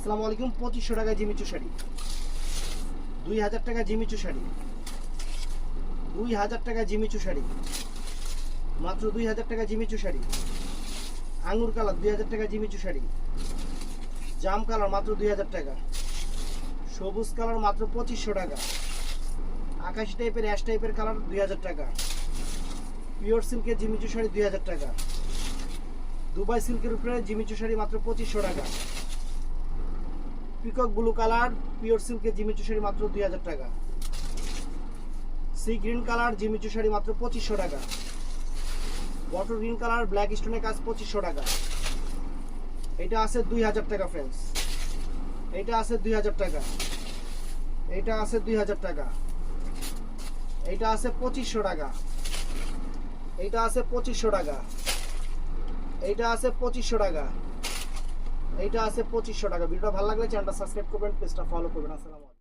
আসসালামু আলাইকুম। 2500 টাকা জিমিচু শাড়ি, 2000 টাকা জিমিচু শাড়ি, 2000 টাকা জিমিচু শাড়ি, মাত্র 2000 টাকা জিমিচু শাড়ি। আঙ্গুর কালার 2000 টাকা জিমিচু শাড়ি, জাম কালার মাত্র 2000 টাকা, সবুজ কালার মাত্র 2500 টাকা, আকাশি টাইপের অ্যাশ টাইপের কালার 2000 টাকা, পিওর সিল্কের জিমিচু শাড়ি 2000 টাকা, দুবাই সিল্কের উপরে জিমিচু শাড়ি মাত্র 2500 টাকা, পিকক ব্লু কালার পিওর সিল্কের জিমিচু শাড়ি মাত্র 2000 টাকা, sea green colour Jimmy Choo sari মাত্র 2500 টাকা, বটল গ্রিন কালার ব্ল্যাক স্টোনের কাজ 2500 টাকা। এটা আছে 2000 টাকা ফ্রেন্ডস, এটা আছে 2000 টাকা, এটা আছে 2000 টাকা, এটা আছে 2500 টাকা, এটা আছে 2500 টাকা, এইটা আছে 2500 টাকা, এইটা আছে 2500 টাকা। ভিডিওটা ভালো লাগলে চ্যানেলটা সাবস্ক্রাইব করবেন, পেজটা ফলো করবেন। আসসালামু আলাইকুম।